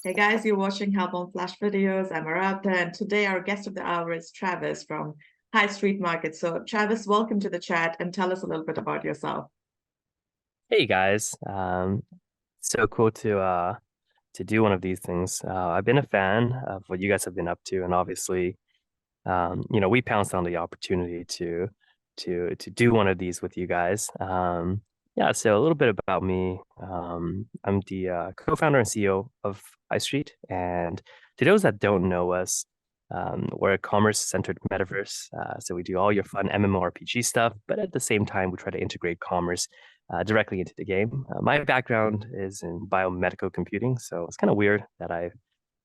Hey guys, you're watching Halborn Flash Videos. I'm Arabdha, and today our guest of the hour is Travis from High Street Market. So, Travis, welcome to the chat and tell us a little bit about yourself. Hey guys, so cool to do one of these things. I've been a fan of what you guys have been up to, and obviously, we pounced on the opportunity to do one of these with you guys. Yeah, so a little bit about me. I'm the co-founder and CEO of Highstreet, and to those that don't know us, we're a commerce-centered metaverse. So we do all your fun MMORPG stuff, but at the same time, we try to integrate commerce directly into the game. My background is in biomedical computing, so it's kind of weird that I've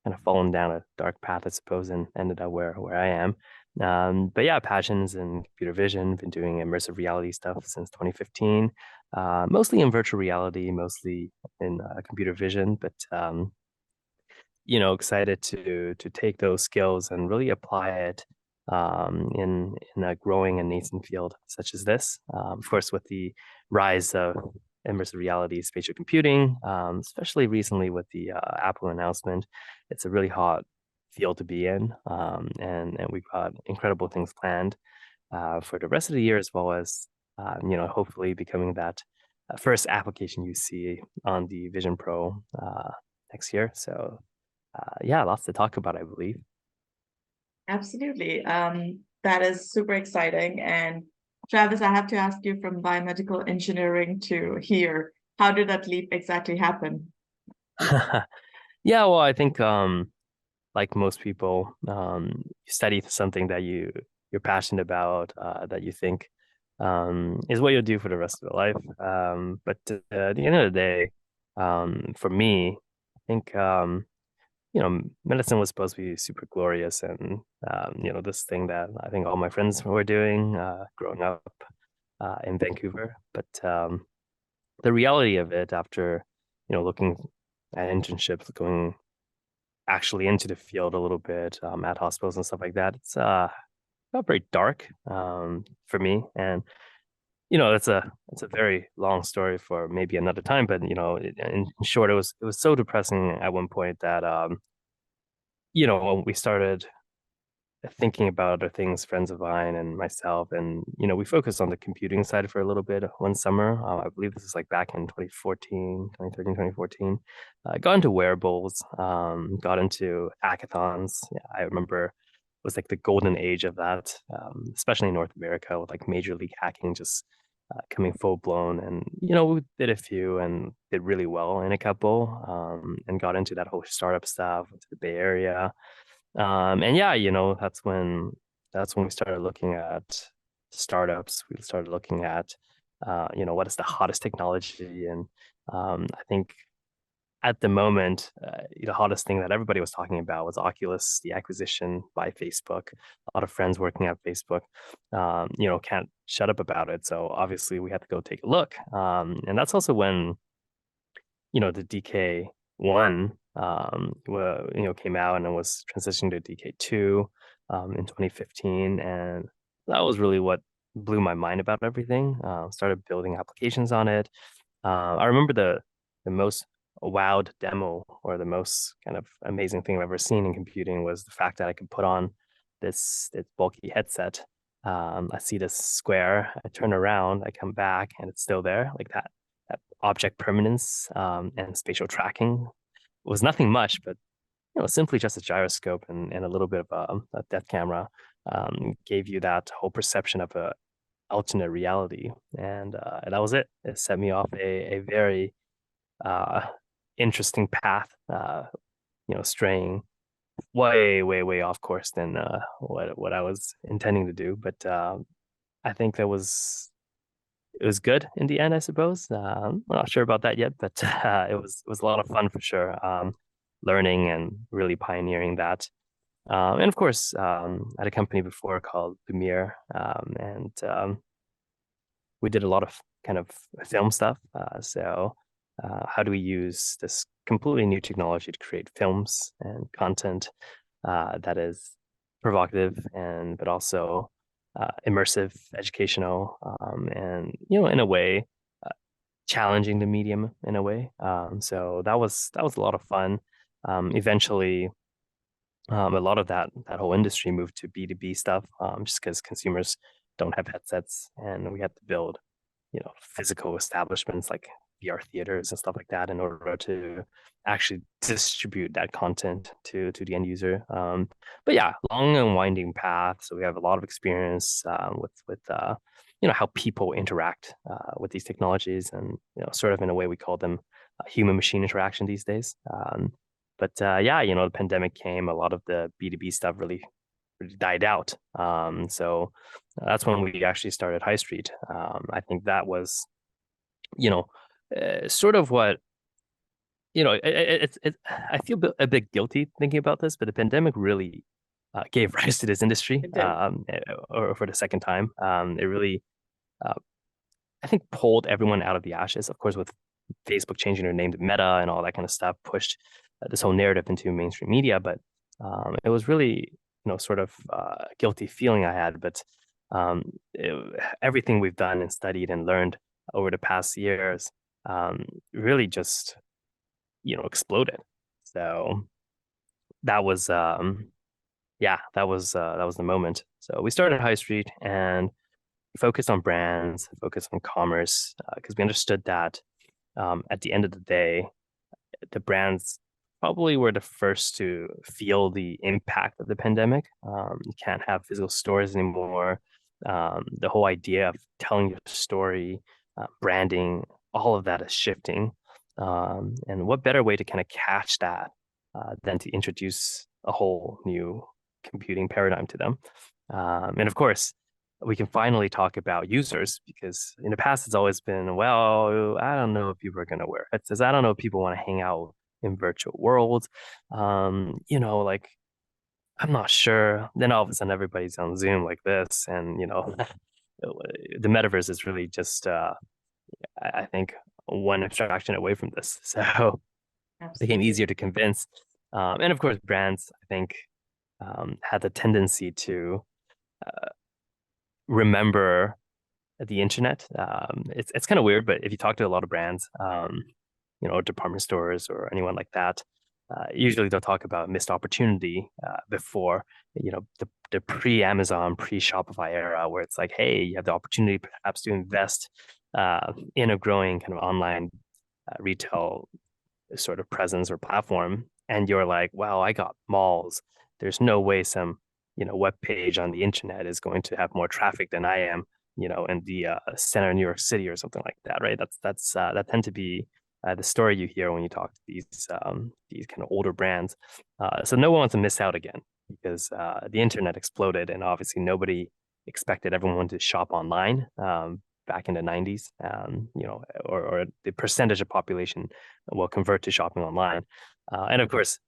kind of fallen down a dark path, I suppose, and ended up where I am. But yeah, passions in computer vision, been doing immersive reality stuff since 2015, mostly in virtual reality, mostly in computer vision, but excited to take those skills and really apply it in a growing and nascent field such as this. Of course, with the rise of immersive reality, spatial computing, especially recently with the Apple announcement, it's a really hot field to be in, and we've got incredible things planned for the rest of the year as well as hopefully becoming that first application you see on the Vision Pro next year. So yeah, lots to talk about, I believe. Absolutely. That is super exciting. And Travis, I have to ask you from biomedical engineering to here, how did that leap exactly happen? Yeah, well, I think like most people, you study something that you're passionate about, that you think is what you'll do for the rest of your life. But at the end of the day, for me, I think medicine was supposed to be super glorious and this thing that I think all my friends were doing growing up in Vancouver. But the reality of it after, looking at internships, going actually into the field a little bit at hospitals and stuff like that, it's felt very dark for me. And it's a very long story for maybe another time. But in short, it was so depressing at one point that when we started thinking about other things, friends of mine and myself, and we focused on the computing side for a little bit one summer. I believe this is like back in 2014, 2013, 2014. Got into wearables, got into hackathons. Yeah, I remember it was like the golden age of that, especially in North America with like Major League hacking just coming full blown. And we did a few and did really well in a couple, and got into that whole startup stuff, went to the Bay Area, and yeah, that's when we started looking at startups. We started looking at what is the hottest technology, and I think at the moment, the hottest thing that everybody was talking about was Oculus, the acquisition by Facebook. A lot of friends working at Facebook, can't shut up about it. So obviously, we had to go take a look, and that's also when the DK1 came out and it was transitioning to DK2 in 2015, and that was really what blew my mind about everything. Started building applications on it. I remember the most wowed demo or the most kind of amazing thing I've ever seen in computing was the fact that I could put on this bulky headset. I see this square, I turn around, I come back, and it's still there, like that object permanence and spatial tracking was nothing much, but simply just a gyroscope and a little bit of a depth camera gave you that whole perception of a alternate reality, and that was it. It set me off a very uh, interesting path, straying way, way, way off course than what I was intending to do. But I think it was good in the end, I suppose. We're not sure about that yet, but it was a lot of fun for sure. Learning and really pioneering that. And of course, I had a company before called Lumiere, and we did a lot of kind of film stuff. So, how do we use this completely new technology to create films and content that is provocative and but also immersive, educational, and in a way, challenging the medium in a way. So that was a lot of fun. Eventually, a lot of that whole industry moved to B2B stuff, just because consumers don't have headsets, and we had to build, physical establishments like VR theaters and stuff like that in order to actually distribute that content to the end user. But yeah, long and winding path. So we have a lot of experience with how people interact with these technologies, and sort of in a way we call them human machine interaction these days. But yeah, the pandemic came, a lot of the B2B stuff really died out. So that's when we actually started Highstreet. I think that was, sort of what, I feel a bit guilty thinking about this, but the pandemic really gave rise to this industry, It did. or for the second time. It really, uh, I think, pulled everyone out of the ashes. Of course, with Facebook changing their name to Meta and all that kind of stuff, pushed this whole narrative into mainstream media. But it was really, sort of guilty feeling I had. But um, everything we've done and studied and learned over the past years really just, exploded. So that was, yeah, that was the moment. So we started Highstreet and focused on brands, focused on commerce, because we understood that at the end of the day, the brands probably were the first to feel the impact of the pandemic. You can't have physical stores anymore. The whole idea of telling your story, branding, all of that is shifting. And what better way to kind of catch that than to introduce a whole new computing paradigm to them? And of course, we can finally talk about users, because in the past it's always been, well, I don't know if people are going to wear headsets. I don't know if people want to hang out in virtual worlds. Like, I'm not sure. Then all of a sudden everybody's on Zoom like this, and the metaverse is really just I think one abstraction away from this. So it became Absolutely. easier to convince. And of course, brands, I think, had the tendency to remember the internet. It's kind of weird, but if you talk to a lot of brands, department stores or anyone like that, usually they'll talk about missed opportunity before, the pre-Amazon, pre-Shopify era, where it's like, hey, you have the opportunity perhaps to invest in a growing kind of online retail sort of presence or platform, and you're like, wow, I got malls. There's no way some, web page on the internet is going to have more traffic than I am, in the center of New York City or something like that, right? That tend to be the story you hear when you talk to these kind of older brands. So no one wants to miss out again, because the internet exploded, and obviously nobody expected everyone to shop online back in the 90s, or the percentage of population will convert to shopping online. And of course,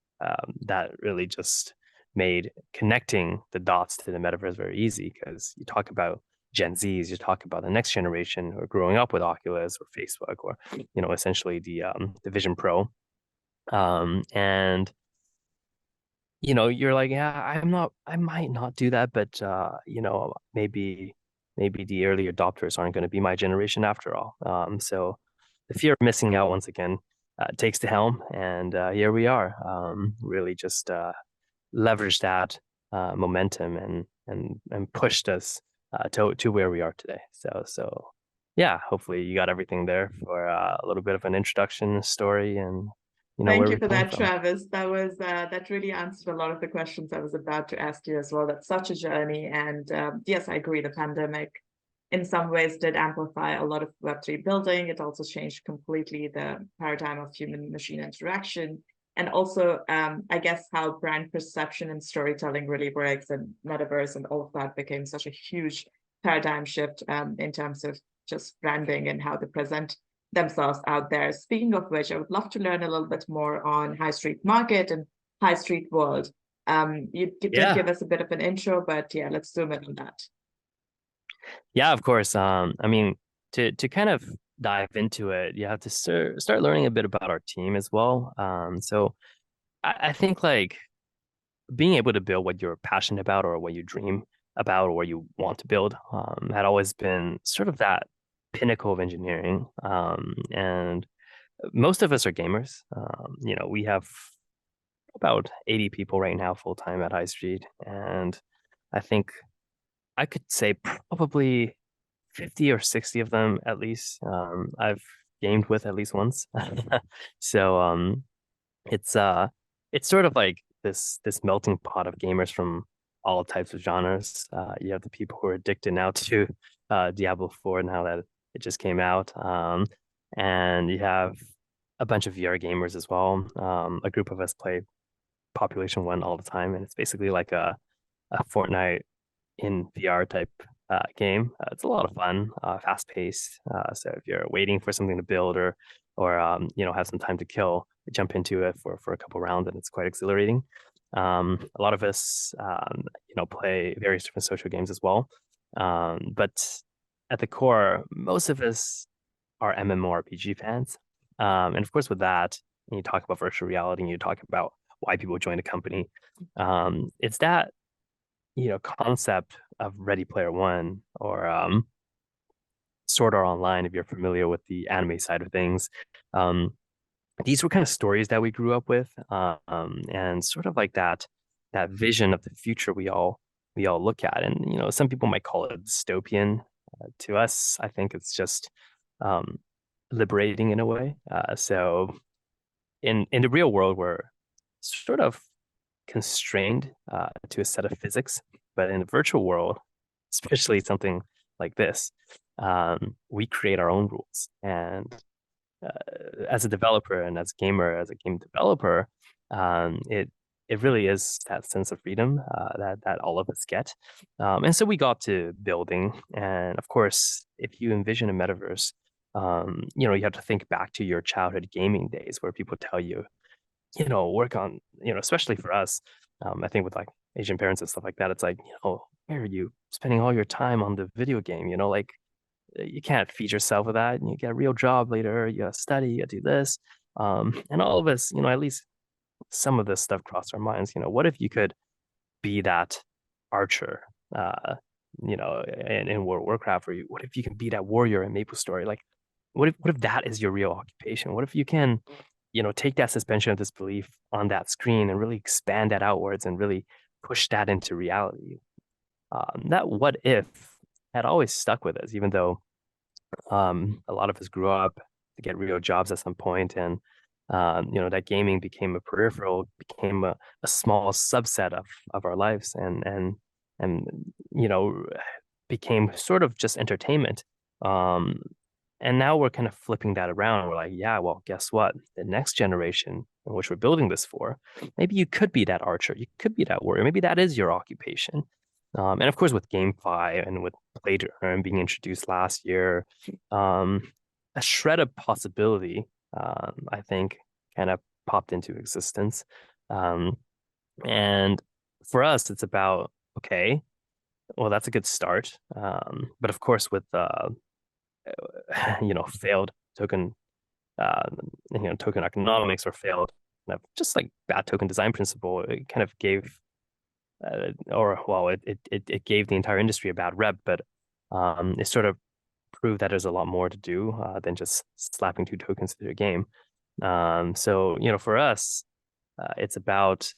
that really just made connecting the dots to the metaverse very easy, because you talk about Gen Zs, you talk about the next generation who are growing up with Oculus or Facebook, or essentially the Vision Pro, and you're like, yeah, I might not do that, but maybe the early adopters aren't going to be my generation after all. So the fear of missing out once again takes the helm, and here we are. Really just leveraged that momentum and pushed us to where we are today. So yeah, hopefully you got everything there for a little bit of an introduction story, and Thank where you we're for coming that, from. Travis. That really answered a lot of the questions I was about to ask you as well. That's such a journey, and yes, I agree. The pandemic, in some ways, did amplify a lot of Web3 building. It also changed completely the paradigm of human-machine interaction, and also, I guess, how brand perception and storytelling really works, and metaverse and all of that became such a huge paradigm shift in terms of just branding and how they present themselves out there. Speaking of which, I would love to learn a little bit more on Highstreet Market and Highstreet World. You did Yeah. give us a bit of an intro, but yeah, let's zoom in on that. Yeah, of course. I mean, to kind of dive into it, you have to start learning a bit about our team as well. So I think, like, being able to build what you're passionate about, or what you dream about, or what you want to build, had always been sort of that pinnacle of engineering. And most of us are gamers. We have about 80 people right now full time at Highstreet, and I think I could say probably 50 or 60 of them at least. I've gamed with at least once. So it's it's sort of like this melting pot of gamers from all types of genres. You have the people who are addicted now to Diablo 4 now that it just came out. And you have a bunch of VR gamers as well. A group of us play Population One all the time, and it's basically like a Fortnite in VR type game. It's a lot of fun, fast paced. So if you're waiting for something to build or have some time to kill, jump into it for a couple rounds, and it's quite exhilarating. A lot of us play various different social games as well. But at the core, most of us are MMORPG fans. And of course, with that, when you talk about virtual reality and you talk about why people join a company, it's that concept of Ready Player One or Sword Art Online, if you're familiar with the anime side of things. These were kind of stories that we grew up with, and sort of like that vision of the future we all look at. And some people might call it dystopian. To us, I think it's just um, liberating in a way. So in the real world, we're sort of constrained to a set of physics, but in the virtual world, especially something like this, we create our own rules. And as a developer and as a gamer, as a game developer, it really is that sense of freedom that all of us get. And so we got to building, and of course, if you envision a metaverse, you have to think back to your childhood gaming days where people tell you, work on, especially for us, I think with like Asian parents and stuff like that, it's like, why are you spending all your time on the video game? Like you can't feed yourself with that. And you get a real job later. You gotta study, you gotta do this. And all of us, at least some of this stuff crossed our minds. What if you could be that archer, in World of Warcraft, or what if you can be that warrior in MapleStory? Like, what if that is your real occupation? What if you can, take that suspension of disbelief on that screen and really expand that outwards and really push that into reality? That what if had always stuck with us, even though a lot of us grew up to get real jobs at some point, and that gaming became a peripheral, became a small subset of our lives, and you know became sort of just entertainment. Um, and now we're kind of flipping that around. We're like, yeah, well, guess what? The next generation in which we're building this for, maybe you could be that archer, you could be that warrior, maybe that is your occupation. And of course, with GameFi and with Play to Earn being introduced last year, um, a shred of possibility, I think, kind of popped into existence. Um, and for us, it's about, okay, well, that's a good start. But of course, with failed token, uh, token economics or failed kind of just like bad token design principle, it kind of gave, or well, it gave the entire industry a bad rep, but it sort of proved that there's a lot more to do than just slapping two tokens to a game. So for us, it's about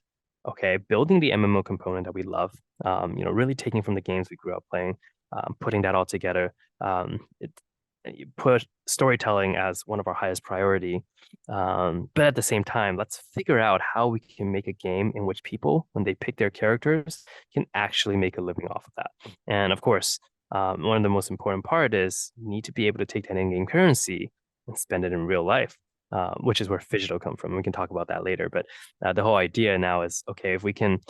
okay, building the MMO component that we love. Really taking from the games we grew up playing, putting that all together. You put storytelling as one of our highest priority, but at the same time, let's figure out how we can make a game in which people, when they pick their characters, can actually make a living off of that. And of course, one of the most important part is you need to be able to take that in-game currency and spend it in real life, which is where Phygital come from. We can talk about that later. But the whole idea now is okay, if we can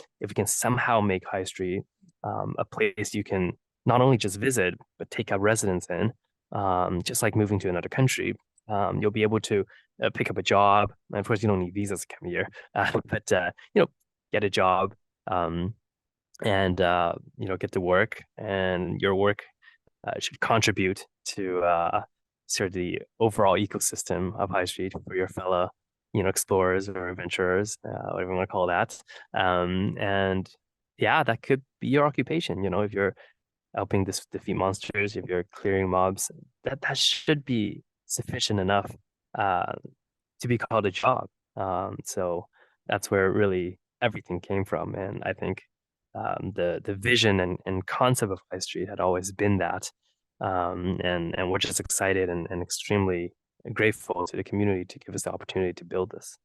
somehow make Highstreet a place you can not only just visit but take up residence in, just like moving to another country. You'll be able to pick up a job. And of course, you don't need visas to come here, but get a job, and get to work, and your work should contribute to sort of the overall ecosystem of Highstreet for your fellow, explorers or adventurers, whatever you want to call that. And yeah, that could be your occupation. If you're helping this defeat monsters, if you're clearing mobs, that should be sufficient enough uh, to be called a job. So that's where really everything came from. And I think the vision and concept of Highstreet had always been that. And we're just excited and extremely grateful to the community to give us the opportunity to build this.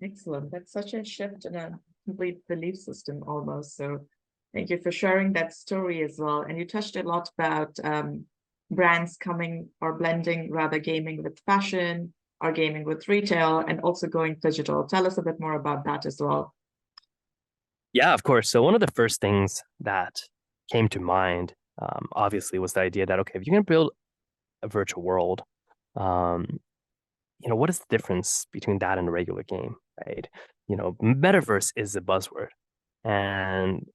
Excellent. That's such a shift in a complete belief system almost. So thank you for sharing that story as well. And you touched a lot about brands coming or blending rather gaming with fashion or gaming with retail and also going digital. Tell us a bit more about that as well. Yeah, of course. So one of the first things that came to mind, obviously, was the idea that, okay, if you're going to build a virtual world, um, what is the difference between that and a regular game, right? Metaverse is a buzzword. And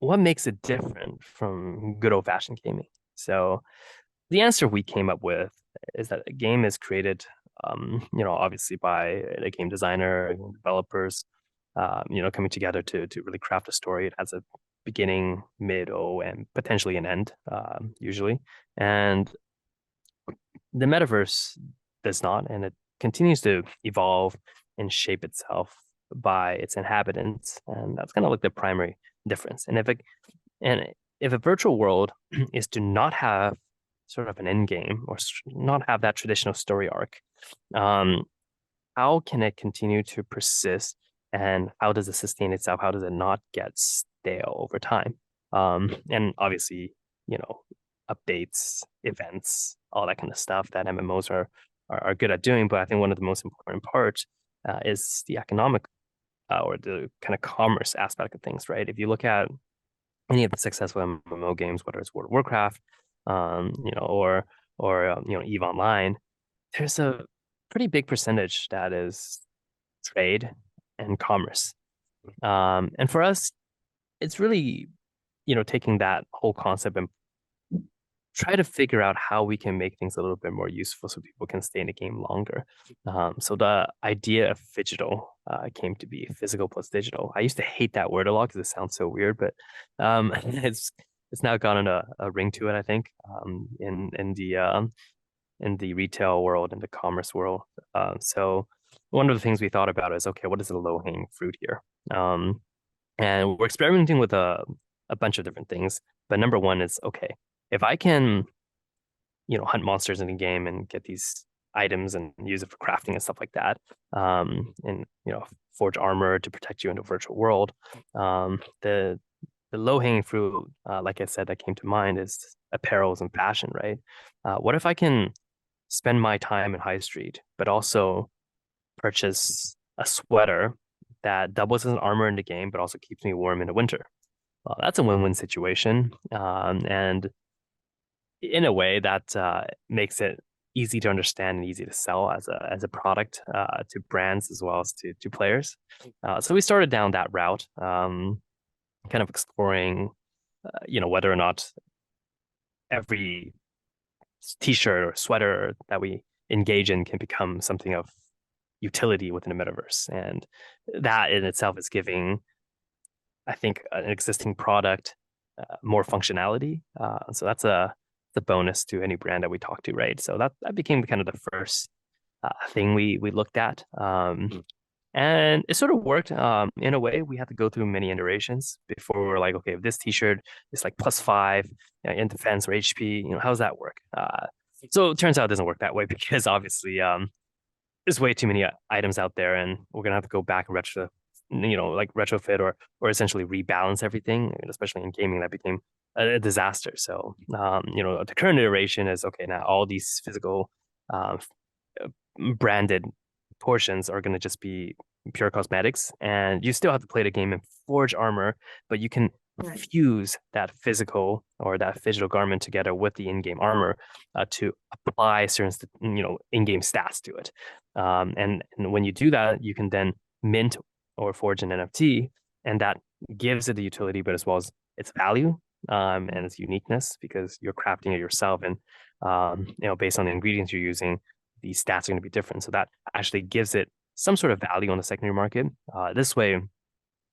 what makes it different from good old-fashioned gaming? So the answer we came up with is that a game is created, obviously by a game designer, developers, coming together to really craft a story. It has a beginning, middle, and potentially an end, usually. And the metaverse does not, and it continues to evolve and shape itself by its inhabitants, and that's kind of like the primary difference. And if a virtual world is to not have sort of an end game or not have that traditional story arc, um, how can it continue to persist, and how does it sustain itself? How does it not get stale over time? And obviously, you know, updates, events, all that kind of stuff that MMOs are good at doing. But I think one of the most important parts is the economic or the kind of commerce aspect of things, right? If you look at any of the successful MMO games, whether it's World of Warcraft, or EVE Online, there's a pretty big percentage that is trade and commerce. And for us, it's really, taking that whole concept and try to figure out how we can make things a little bit more useful so people can stay in the game longer. So the idea of Phygital came to be, physical plus digital. I used to hate that word a lot because it sounds so weird, but it's now gotten a ring to it, I think, in the retail world, in the commerce world. So one of the things we thought about is, okay, what is the low-hanging fruit here? And we're experimenting with a bunch of different things. But number one is, okay, if I can, hunt monsters in the game and get these items and use it for crafting and stuff like that, and forge armor to protect you in a virtual world, the low-hanging fruit, like I said, that came to mind is apparels and fashion, right? What if I can spend my time in Highstreet, but also purchase a sweater that doubles as an armor in the game, but also keeps me warm in the winter? Well, that's a win-win situation. And in a way that makes it easy to understand and easy to sell as a product to brands as well as to players. So we started down that route, kind of exploring, whether or not every t-shirt or sweater that we engage in can become something of utility within the metaverse. And that in itself is giving, I think, an existing product more functionality. So that's the bonus to any brand that we talk to, right? So that became kind of the first thing we looked at. And it sort of worked in a way. We had to go through many iterations before we were like, okay, if this t-shirt is like +5 in defense or HP, how does that work? So it turns out it doesn't work that way because obviously there's way too many items out there, and we're gonna have to go back and retrofit or essentially rebalance everything, especially in gaming that became a disaster. So the current iteration is, okay, now all these physical branded portions are going to just be pure cosmetics, and you still have to play the game and forge armor, but you can fuse that physical or that digital garment together with the in-game armor to apply certain in-game stats to it. And when you do that, you can then mint or forge an NFT, and that gives it the utility, but as well as its value and its uniqueness, because you're crafting it yourself, and based on the ingredients you're using, the stats are going to be different. So that actually gives it some sort of value on the secondary market. This way,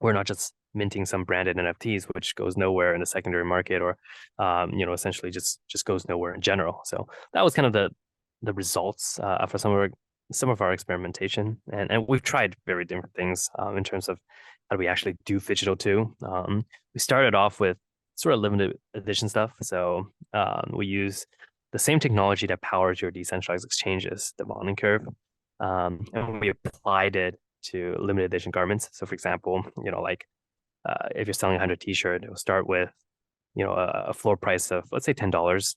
we're not just minting some branded NFTs, which goes nowhere in the secondary market, or essentially just goes nowhere in general. So that was kind of the results for some of our some of our experimentation, and we've tried very different things in terms of how do we actually do Phygital too. We started off with sort of limited edition stuff. So we use the same technology that powers your decentralized exchanges, the bonding curve, and we applied it to limited edition garments. So for example, like if you're selling a 100 t-shirt, it will start with a floor price of, let's say, $10,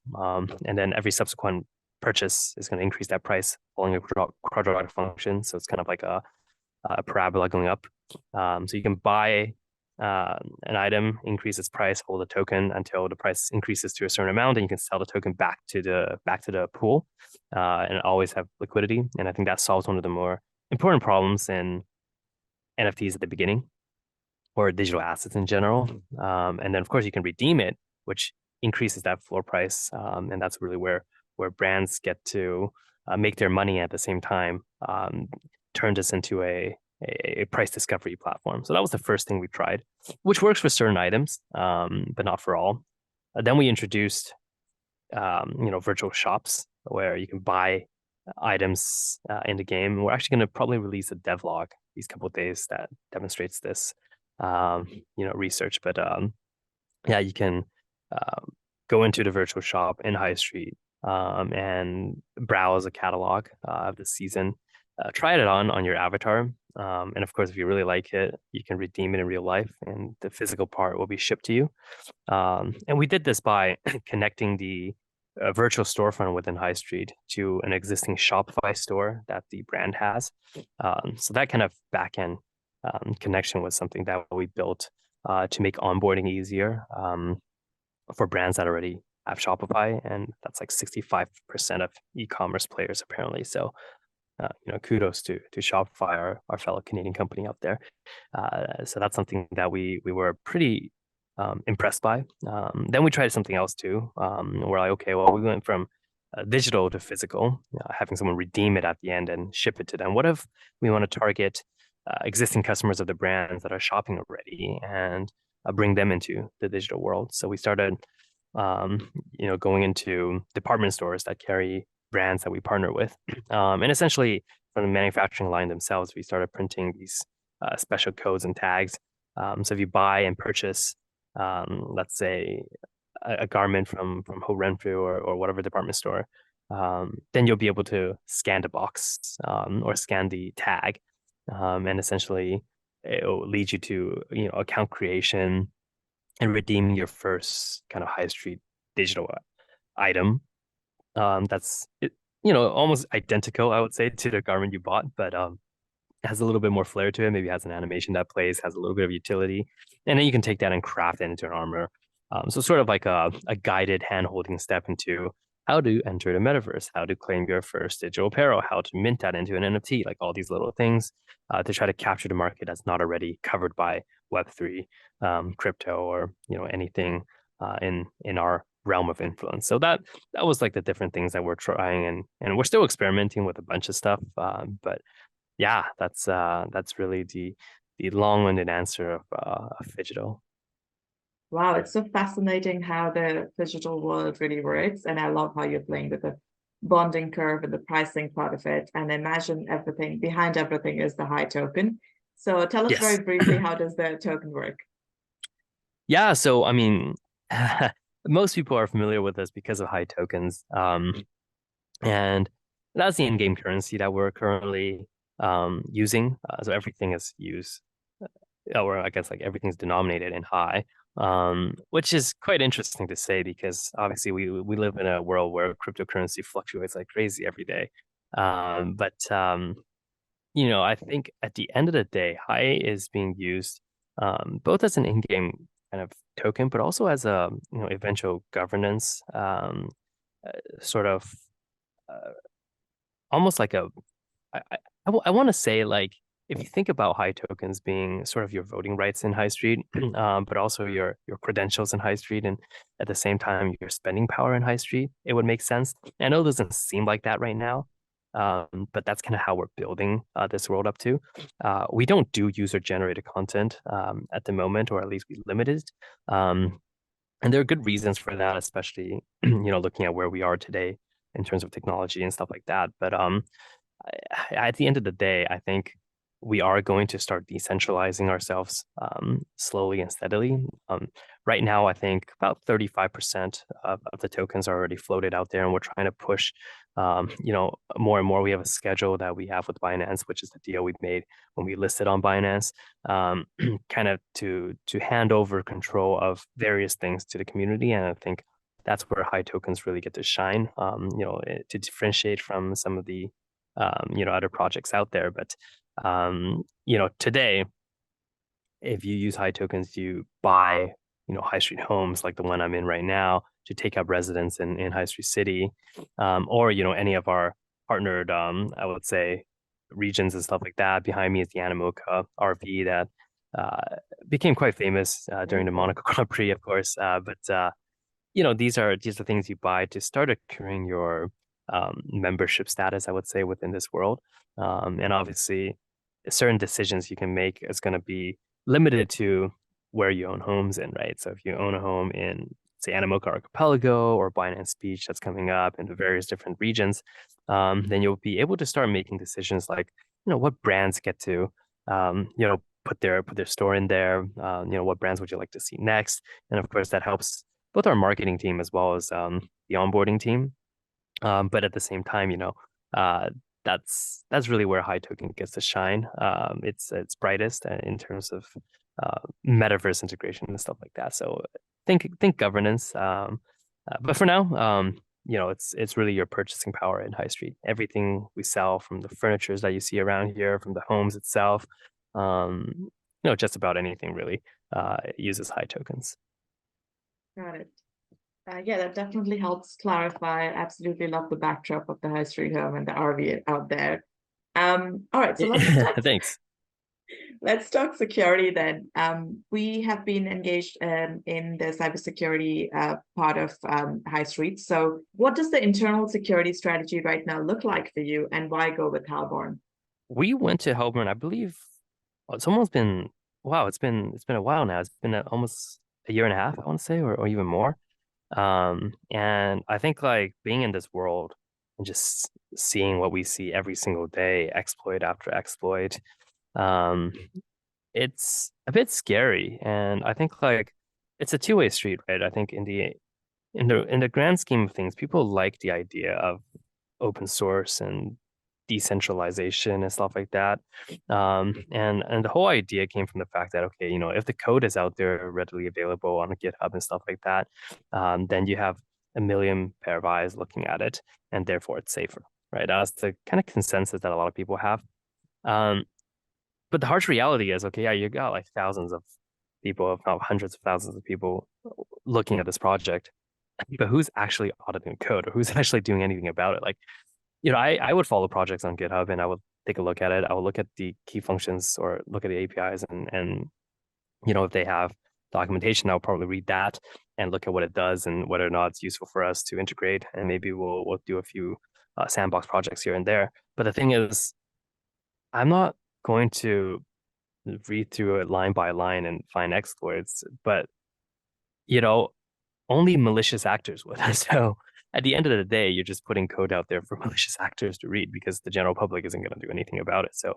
and then every subsequent purchase is going to increase that price following a quadratic function. So it's kind of like a parabola going up. So you can buy an item, increase its price, hold a token until the price increases to a certain amount, and you can sell the token back to the pool, and always have liquidity. And I think that solves one of the more important problems in NFTs at the beginning, or digital assets in general. And then of course you can redeem it, which increases that floor price, and that's really where brands get to make their money at the same time. Turn this into a price discovery platform. So that was the first thing we tried, which works for certain items, but not for all. Then we introduced, virtual shops where you can buy items in the game. We're actually going to probably release a devlog these couple of days that demonstrates this, research. But yeah, you can go into the virtual shop in Highstreet and browse a catalog of the season. Try it on your avatar. And of course, if you really like it, you can redeem it in real life, and the physical part will be shipped to you. And we did this by connecting the virtual storefront within Highstreet to an existing Shopify store that the brand has. So that kind of backend connection was something that we built to make onboarding easier for brands that already have Shopify, and that's like 65% of e-commerce players apparently. So kudos to Shopify, our fellow Canadian company out there. So that's something that we were pretty impressed by. Then we tried something else too. We're like, okay, well, we went from digital to physical, having someone redeem it at the end and ship it to them. What if we want to target existing customers of the brands that are shopping already and bring them into the digital world? So we started, going into department stores that carry brands that we partner with. And essentially, from the manufacturing line themselves, we started printing these special codes and tags. So if you buy and purchase, let's say, a garment from Ho Renfrew or whatever department store, then you'll be able to scan the box or scan the tag, and essentially it will lead you to account creation and redeeming your first kind of Highstreet digital item. That's almost identical, I would say, to the garment you bought, but has a little bit more flair to it. Maybe has an animation that plays, has a little bit of utility, and then you can take that and craft it into an armor. So sort of like a guided hand-holding step into how to enter the metaverse, how to claim your first digital apparel, how to mint that into an NFT, like all these little things to try to capture the market that's not already covered by Web3, crypto, or anything in our realm of influence. So that was like the different things that we're trying, and we're still experimenting with a bunch of stuff. But yeah, that's really the long-winded answer of Phygital. Wow, it's so fascinating how the digital world really works. And I love how you're playing with the bonding curve and the pricing part of it. And imagine everything behind everything is the high token. So tell us very Yes. briefly, how does the token work? Yeah, so I mean, most people are familiar with this because of high tokens. And that's the in-game currency that we're currently using. So everything is used, or I guess like everything's denominated in high, which is quite interesting to say because obviously we live in a world where cryptocurrency fluctuates like crazy every day. But I think at the end of the day, high is being used both as an in-game kind of token, but also as a eventual governance sort of almost like I want to say, like, if you think about high tokens being sort of your voting rights in Highstreet, but also your credentials in Highstreet, and at the same time your spending power in Highstreet, it would make sense. I know it doesn't seem like that right now, but that's kind of how we're building this world up to. We don't do user-generated content at the moment, or at least we limit it. And there are good reasons for that, especially looking at where we are today in terms of technology and stuff like that. But at the end of the day, I think we are going to start decentralizing ourselves slowly and steadily. Right now, I think about 35% of the tokens are already floated out there, and we're trying to push, more and more. We have a schedule that we have with Binance, which is the deal we made when we listed on Binance, kind of to hand over control of various things to the community. And I think that's where high tokens really get to shine, to differentiate from some of the other projects out there. But today, if you use high tokens, you buy, high street homes like the one I'm in right now to take up residence in High Street City, or any of our partnered, I would say, regions and stuff like that. Behind me is the Animoca RV that became quite famous during the Monaco Grand Prix, of course. But these are things you buy to start accruing your membership status, I would say, within this world. And obviously, certain decisions you can make is going to be limited to where you own homes in, right? So if you own a home in, say, Animoca Archipelago or Binance Beach that's coming up into various different regions, then you'll be able to start making decisions like, what brands get to, put their store in there. What brands would you like to see next? And of course, that helps both our marketing team as well as the onboarding team. But at the same time, uh, that's really where high token gets to shine. It's brightest in terms of metaverse integration and stuff like that. So think governance. But for now, it's really your purchasing power in High Street. Everything we sell, from the furnitures that you see around here, from the homes itself, just about anything really uses high tokens. Got it. Yeah, that definitely helps clarify. I absolutely love the backdrop of the high street home and the RV out there. All right, so Thanks. let's talk security then. We have been engaged in the cybersecurity part of High Street. So what does the internal security strategy right now look like for you, and why go with Halborn? We went to Halborn, I believe. It's almost been wow. It's been a while now. It's been almost a year and a half, I want to say, or even more. And I think like being in this world and just seeing what we see every single day, exploit after exploit, um, it's a bit scary. And I think like it's a two-way street, right? I think in the grand scheme of things, people like the idea of open source and decentralization and stuff like that. And the whole idea came from the fact that, okay, if the code is out there readily available on GitHub and stuff like that, then you have a million pair of eyes looking at it, and therefore it's safer, right? That's the kind of consensus that a lot of people have. Um, but the harsh reality is, okay, yeah, you got like thousands of people, if not hundreds of thousands of people looking at this project, but who's actually auditing code, or who's actually doing anything about it? Like, I would follow projects on GitHub and I would take a look at it. I would look at the key functions or look at the APIs, and if they have documentation, I'll probably read that and look at what it does and whether or not it's useful for us to integrate. And maybe we'll do a few sandbox projects here and there. But the thing is, I'm not going to read through it line by line and find exploits, but you know, only malicious actors would. So at the end of the day, you're just putting code out there for malicious actors to read because the general public isn't going to do anything about it. So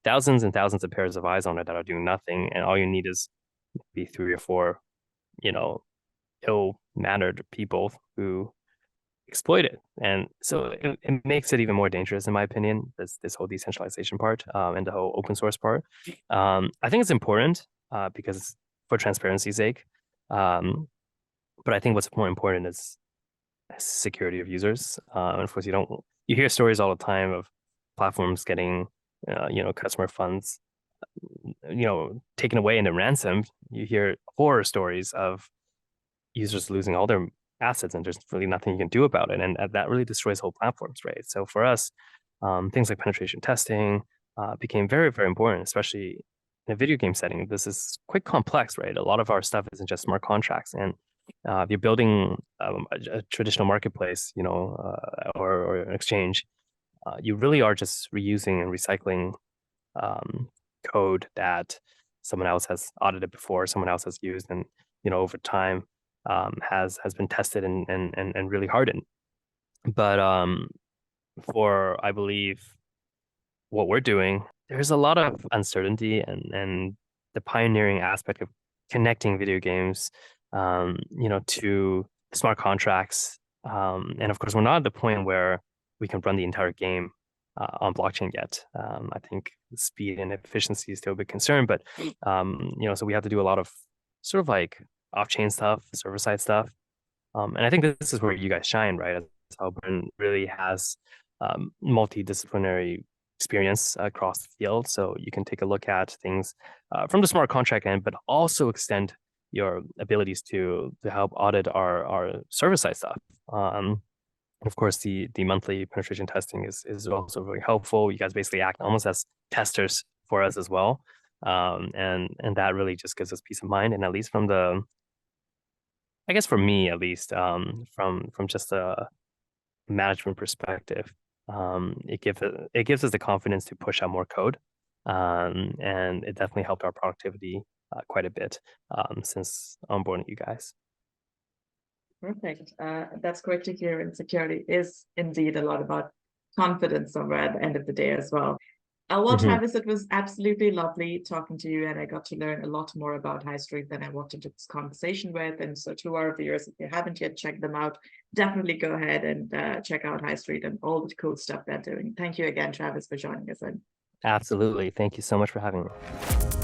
thousands and thousands of pairs of eyes on it that are doing nothing, and all you need is be three or four, you know, ill-mannered people who exploit it. And so it makes it even more dangerous, in my opinion, this whole decentralization part, and the whole open source part. I think it's important because for transparency's sake. But I think what's more important is security of users. And of course, you hear stories all the time of platforms getting, customer funds, taken away and then ransomed. You hear horror stories of users losing all their assets, and there's really nothing you can do about it. And that really destroys whole platforms, right? So for us, things like penetration testing became very, very important, especially in a video game setting. This is quite complex, right? A lot of our stuff isn't just smart contracts. And if you're building a traditional marketplace, or an exchange, you really are just reusing and recycling code that someone else has audited before, someone else has used, and over time has been tested and really hardened. But for, I believe, what we're doing, there's a lot of uncertainty and the pioneering aspect of connecting video games, to smart contracts. And of course, we're not at the point where we can run the entire game on blockchain yet. I think speed and efficiency is still a big concern, but so we have to do a lot of sort of like off-chain stuff, server-side stuff. And I think this is where you guys shine, right? As Halborn really has multidisciplinary experience across the field. So you can take a look at things from the smart contract end, but also extend your abilities to help audit our server-side stuff. Of course, the monthly penetration testing is also very helpful. You guys basically act almost as testers for us as well. And that really just gives us peace of mind. And at least I guess for me at least, from just a management perspective, it gives us the confidence to push out more code, and it definitely helped our productivity quite a bit since onboarding you guys. Perfect. That's great to hear. And security is indeed a lot about confidence somewhere at the end of the day as well. Well, Travis, it was absolutely lovely talking to you, and I got to learn a lot more about Highstreet than I wanted to this conversation with. And so to our viewers, if you haven't yet checked them out, definitely go ahead and check out Highstreet and all the cool stuff they're doing. Thank you again, Travis, for joining us in. Absolutely. Thank you so much for having me.